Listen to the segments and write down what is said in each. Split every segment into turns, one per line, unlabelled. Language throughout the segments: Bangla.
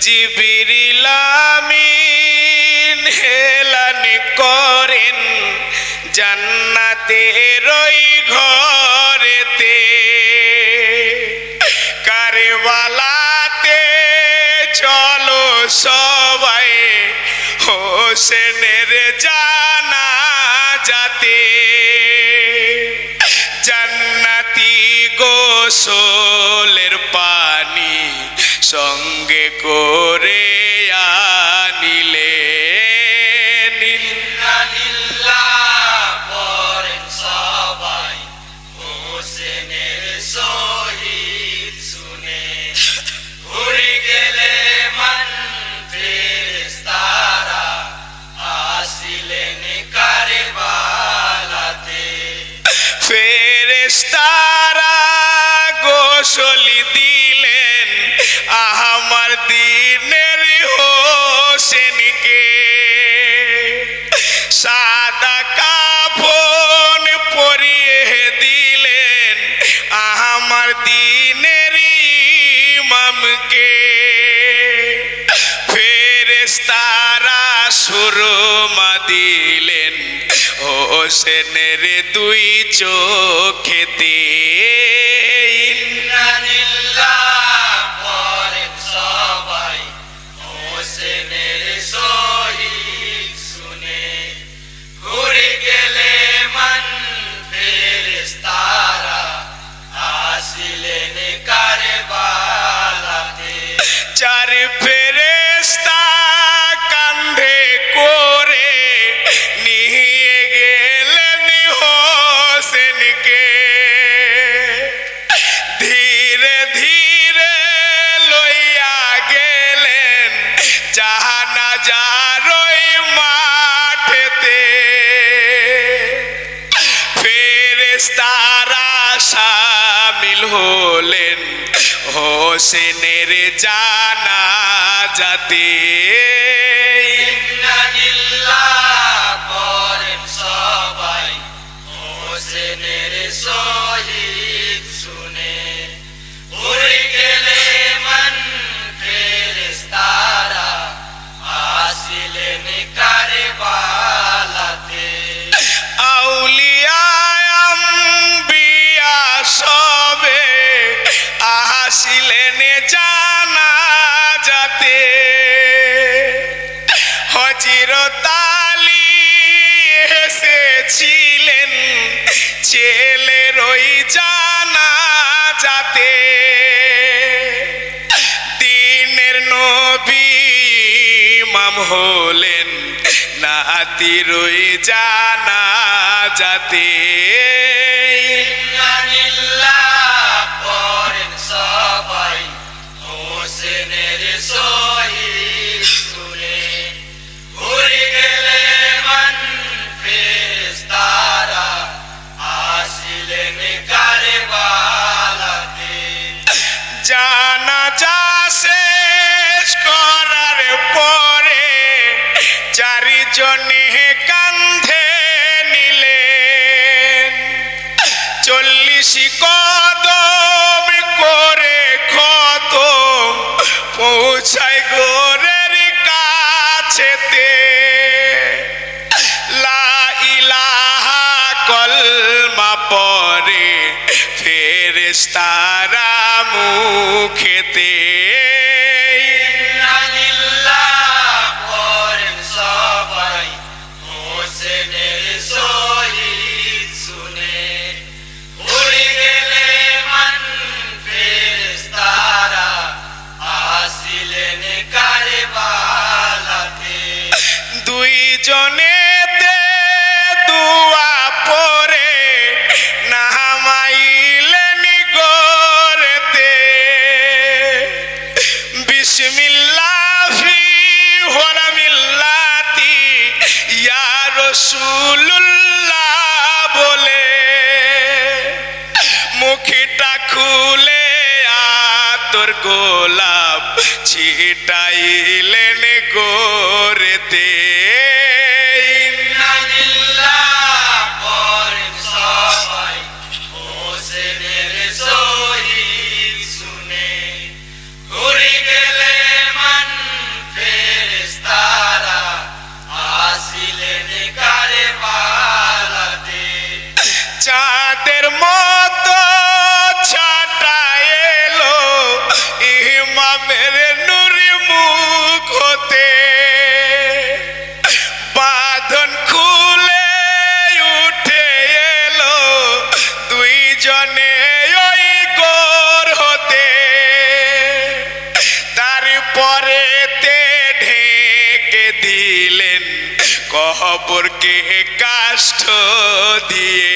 জিবরিল আমিন এলান করেন জান্নাতের ওই ঘরেতে, কারবালাতে চলো সবাই হোসেনের জানাজাতে, জান্নাতি গোসলের পানি সঙ্গে করে আনিলে। ফেরেশতারা গোসল দিলেন আমার দিনের হোসেনকে, সাদা কাফন পরিয়ে দিলেন আমার দিনের ইমামকে। ফেরেশতারা সুরমা দিলেন হোসেনের দুই চোখেতে, চার ফেরেশতা কান্ধে করে নিয়ে গেলেন হোসেনকে, ধীরে ধীরে লইয়া গেলেন জানাজার ওই মাঠেতে। ফেরেশতারা শামিল হলেন হোসেনের জানাজাতে, আউলিয়া আম্বিয়া সবে আসিলেন জানাজাতে, হযরত আলী এসেছিলেন ছেলের ওই জানাজাতে, দিনের নবী ইমাম হলেন নাতির ওই জানাজাতে। জানাজা শেষ করার পরে চারিজনে কান্ধে নিলেন, 40 কদম করে খতম পৌঁছায় গোরের কাছেতে, লা ইলাহা কলমা পড়ে ফেরেশতারা মুখেতে, দুইজনেতে দুয়া পড়ে নামাইলেন গোরেতে, বিসমিল্লাহি ওয়া মিল্লাতি ইয়া রাসূলুল্লাহ বলে মুখটা খুলে আতর গোলাপ ছিটাইলেন গোরেতে,
শহীদ শুনে ঘুরে গেলে মান
চাঁদের মতো ছাটা এলো ইমামের নূরি মুখ হতে, বাঁধন খুলে উঠে এলো দুইজনে ওই গোর হতে, তারপরে ঢেকে দিলেন কবরকে কাষ্ঠ দিয়ে।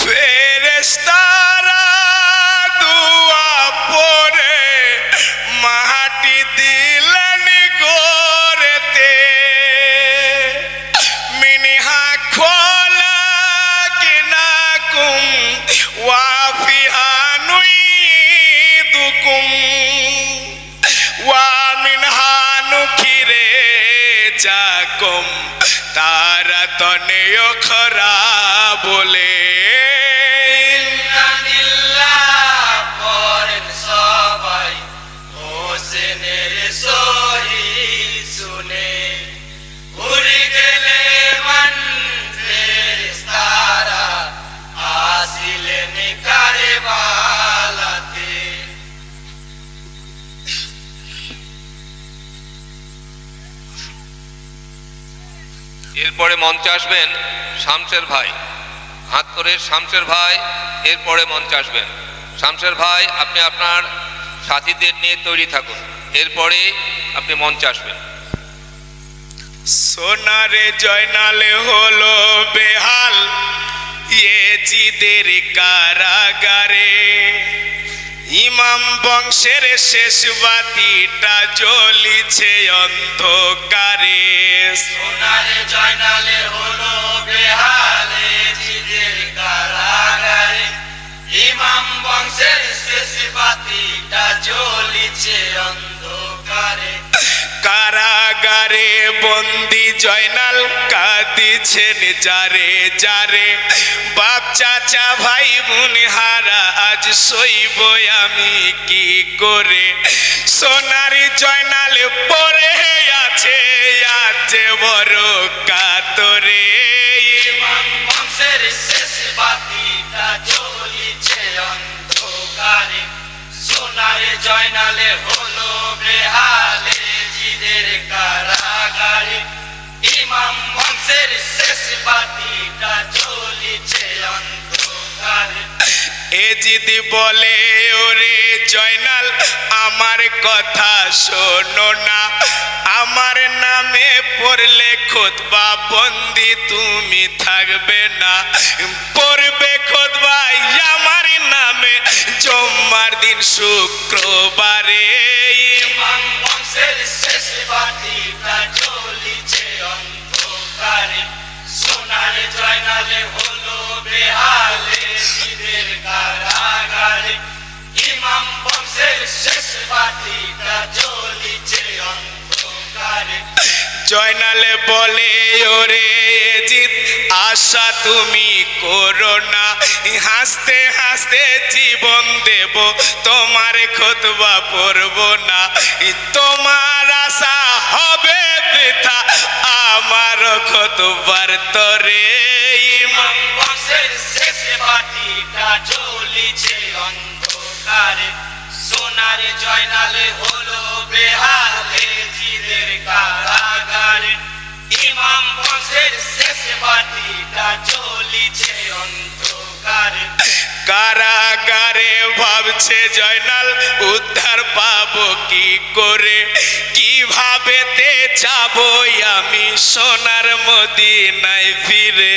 ফেরেশতারা দুয়া পড়ে মাটি দিলেন গোরেতে, মিনহা খলাকনাকুম ওয়া ফিহা নুঈদুকুম ওয়া মিনহা নুখরিজাকুম তারাতান উখরা বলে।
এরপরে মঞ্চে আসবেন শামসের ভাই, হাত করে শামসের ভাই এরপরে মঞ্চে আসবেন। শামসের ভাই আপনি আপনার সাথীদের নিয়ে তৈরি থাকুন, এরপরে আপনি মঞ্চে আসবেন।
সোনারে জয়নালে হলো বেহাল ইয়েজিদের কারাগারে, ইমাম বংশের শেষ বাতিটা জ্বলিছে অন্ধকারে।
সোনারে জয়নালে হলো বেহাল ইয়েজিদের কারাগারে, ইমাম বংশের শেষ বাতিটা জ্বলিছে অন্ধকারে।
কারাগারে বন্দি জয়নাল কাঁদিছেন যারে যারে, বাপ চাচা ভাই বোন হারা আজ সইব আমি কি করে। সোনারি জয়নাল পড়ে আছে আজ বড় কাতরে,
ইমাম বংশের শেষ বাতিটা জ্বলিছে অন্ধকারে। সোনারে জয়নালে হলো বেহাল ইয়েজিদের কারাগারে, ইমাম বংশের শেষ বাতিটা জ্বলিছে অন্ধকারে।
এজিদ বলে ওরে জয়নাল আমার কথা শোনো না, আমার নামে পড়লে খুতবা বন্দি তুমি থাকবে না, পড়বে খুতবা আমার নামে জুম্মার দিন শুক্রবারে।
ইমাম বংশের শেষ বাতিটা জ্বলিছে অন্ধকারে, সোনারে জয়নালে হলো বেহাল ইয়েজিদের কারাগারে, ইমাম বংশের শেষ বাতিটা জ্বলিছে অন্ধকারে।
জয়নালে বলে ওরে এজিদ আশা তুমি করো না, হাসতে হাসতে জীবন দেব তোমার খুতবা পড়ব না, তোমার আশা হবে বৃথা আমার খুতবার তরে।
ইমাম বংশের শেষ বাতিটা জ্বলিছে অন্ধকারে, সোনারে জয়নালে হলো বেহাল ইয়েজিদের কারাগারে, ইমাম বংশের শেষ বাতিটা জ্বলিছে অন্ধকারে।
কারাগারে ভাবছে জয়নাল উদ্ধার পাবো কি করে, কিভাবে তে যাবো আমি সোনার মদিনায় ফিরে,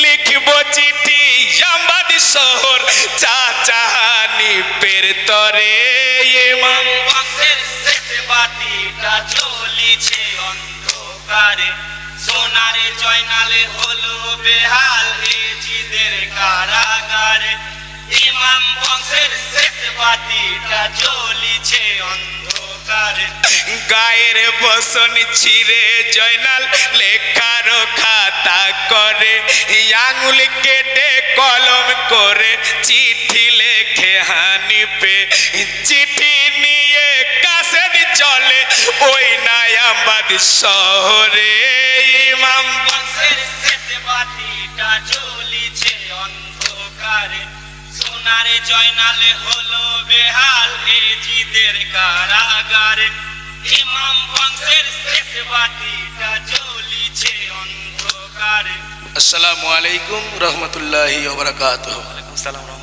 লিখবো চিঠি ইয়ামাদ শহর চাচানি পের তরে।
ইমাম বংশের শেষ বাতিটা জ্বলিছে অন্ধকারে, সোনারে জয়নালে হলো বেহাল ইয়েজিদের কারাগারে, ইমাম বংশের শেষ বাতিটা জ্বলিছে অন্ধকারে। কারাগারে
গায়ের বসন ছিঁড়ে জয়নাল লেখার খাতা করে আঙুল কেটে কলম করে চিঠি লেখে হানিফে চিঠি নিয়ে কাসেদ চলে ওই নায়াবাদ শহরে ইমাম
বংশের শেষ বাতিটা জ্বলিছে অন্ধকারে সোনারে জয়নালে হলো বেহাল এজিদের কারাগারে ইমাম বংশের শেষ বাতিটা জ্বলিছে অন্ধকারে
আসসালামু আলাইকুম রহমতুল্লাহি ওয়া বারাকাতুহু
ওয়ালাইকুম সালাম